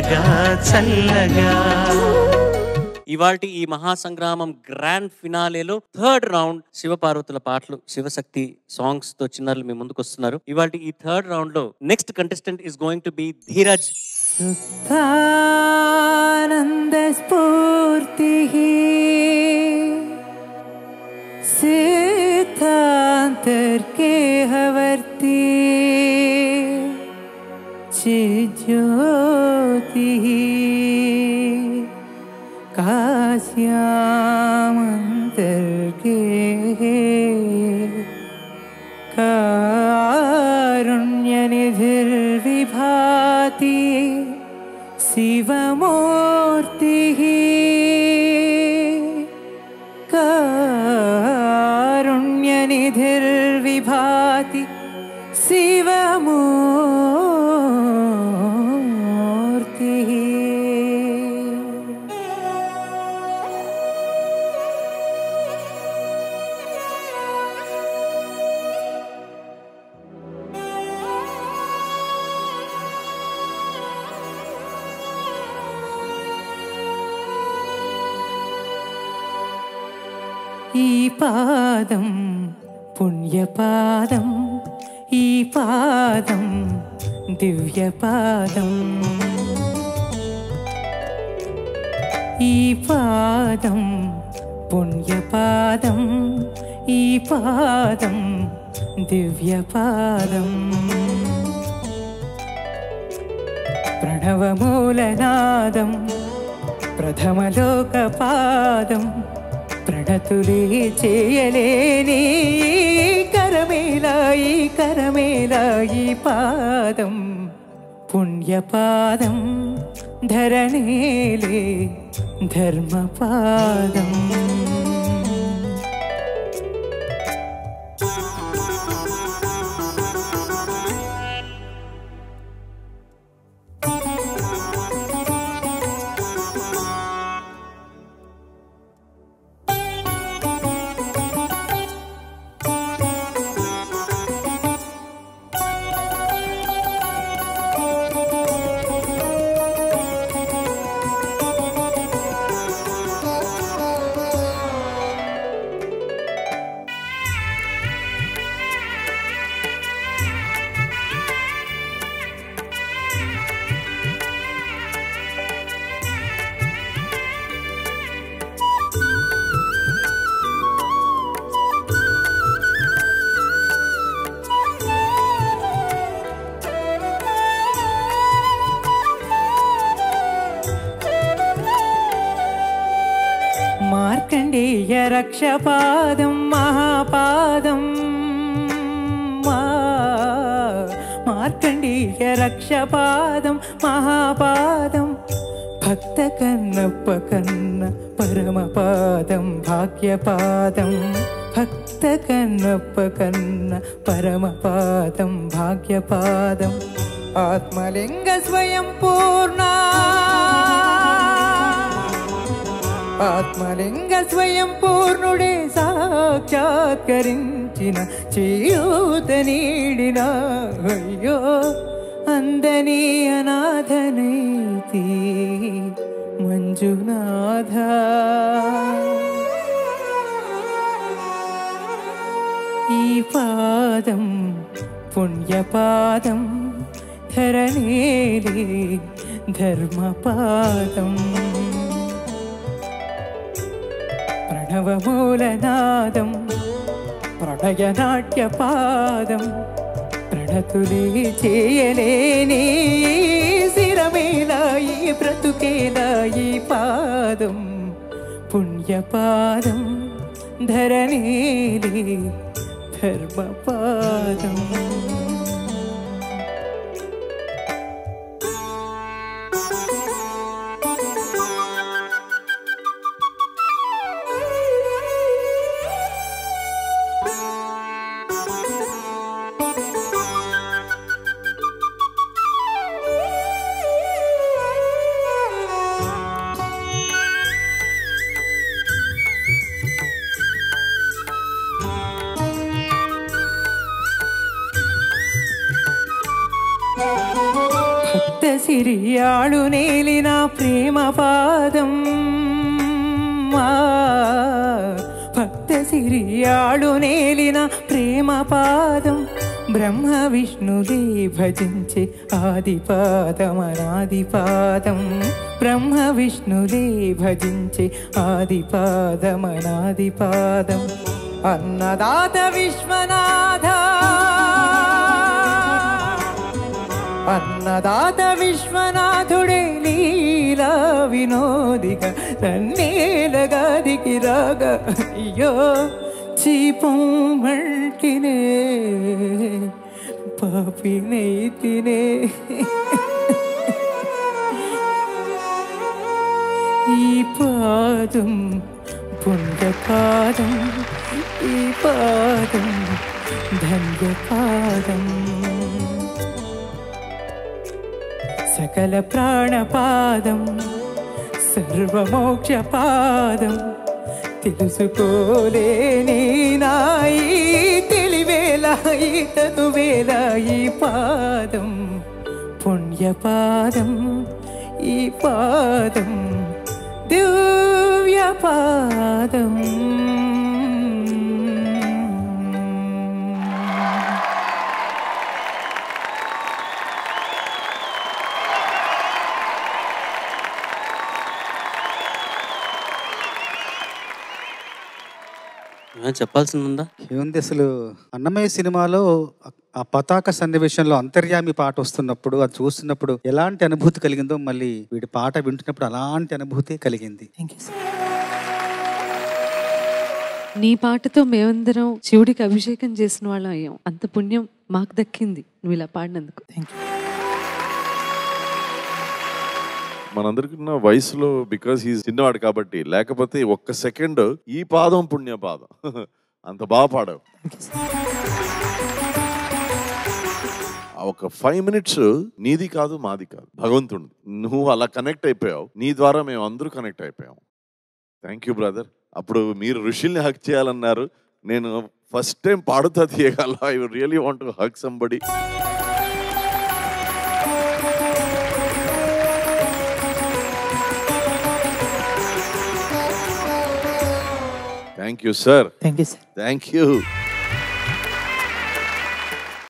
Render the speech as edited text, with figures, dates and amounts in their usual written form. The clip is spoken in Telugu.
చల్లగా చల్లగా. ఇవాల్టి ఈ మహాసంగ్రామం గ్రాండ్ ఫినాలేలో థర్డ్ రౌండ్ శివపార్వతుల పాటలు శివశక్తి సాంగ్స్ తో చిన్నారులు మీ ముందుకు వస్తున్నారు. ఇవాల్టి ఈ థర్డ్ రౌండ్ లో next contestant is going to be Dheeraj. సుఖానంద స్ఫూర్తి సిద్ధాంతర్కేహవర్తి చిజ్యోతి కాశ్యామంతర్గే కారుణ్యనిధిర్విభాతి శివమూర్తిః కారుణ్యనిధిర్విభాతి శివమూర్తిః. ఈ పాదం పుణ్యపాదం, ఈ పాదం దివ్యపాదం, ఈ పాదం పుణ్యపాదం, ఈ పాదం దివ్యపాదం. ప్రణవమూలనాదం ప్రథమలోకపాదం, ప్రణతులే చేయలేని కరమేలా ఈ కరమేలా ఈ పాదం పుణ్యపాదం, ధరణేలే ధర్మపాదం. మార్కండేయ రక్షపాదం మహాపాదం, మార్కండేయ రక్షపాదం మహాపాదం, భక్త కన్నప్ప కన్న పరమపాదం భాగ్యపాదం, భక్త కన్నప్ప కన్న పరమపాదం భాగ్యపాదం. ఆత్మలింగ స్వయం పూర్ణ, ఆత్మలింగ స్వయం పూర్ణుడే సాక్షాత్కరించిన చేయూత నీడిన, అయ్యో అందని అనాథనైతి మంజునాథ. ఈ పాదం పుణ్యపాదం, ధరణేలే ధర్మపాదం. ప్రణవమూలనాదం ప్రణయనాట్యపాదం, ప్రణతులే చేయలేని శిరమేలా ఈ బ్రతుకేలా ఈ పాదం పుణ్యపాదం, ధరణేలే ధర్మపాదం. సిరియాడు నేలిన ప్రేమ పాదం భక్త సిరియాడు నేలిన ప్రేమ పాదం బ్రహ్మ విష్ణులే భజించే ఆదిపాదం అనాదిపాదం బ్రహ్మ విష్ణులే భజించే ఆదిపాదం అనాదిపాదం అన్నదాత విశ్వనాథ అన్నదాత విశ్వనాథుడే లీలా వినోదిగా నన్నేలగాదికి రాగా అయ్యో చీపంటినే పాపినైతినే ఈ పాదం పుణ్యపాదం ఈ పాదం ధన్యపాదం సకల ప్రాణపాదం సర్వమోక్షపాదం తెలుసుకోలేని నాయి తెలివేలాయి తనువేలాయి పాదం పుణ్యపాదం ఈ పాదం దివ్యపాదం చెప్పాల్సిందా? ఏముంది అసలు అన్నమయ్య సినిమాలో ఆ పతాక సన్నివేశంలో అంతర్యామి పాట వస్తున్నప్పుడు అది చూస్తున్నప్పుడు ఎలాంటి అనుభూతి కలిగిందో మళ్ళీ వీడి పాట వింటున్నప్పుడు అలాంటి అనుభూతి కలిగింది. నీ పాటతో మేమందరం శివుడికి అభిషేకం చేసిన వాళ్ళం అయ్యాం. అంత పుణ్యం మాకు దక్కింది నువ్వు ఇలా పాడినందుకు. మనందరికి ఉన్న వయసులో బికాస్ హీ చిన్నవాడు కాబట్టి, లేకపోతే ఒక్క సెకండ్ ఈ పాదం పుణ్య పాదం అంత బాగా పాడావు. ఒక 5 minutes నీది కాదు మాది కాదు భగవంతుడు. నువ్వు అలా కనెక్ట్ అయిపోయావు, నీ ద్వారా మేము అందరూ కనెక్ట్ అయిపోయాం. Thank you brother. అప్పుడు మీరు ఋషుల్ని హక్ చేయాలన్నారు, నేను ఫస్ట్ టైం పాడుతా తీయగల. I really want to hug somebody. Thank you, sir. Thank you, sir. Thank you.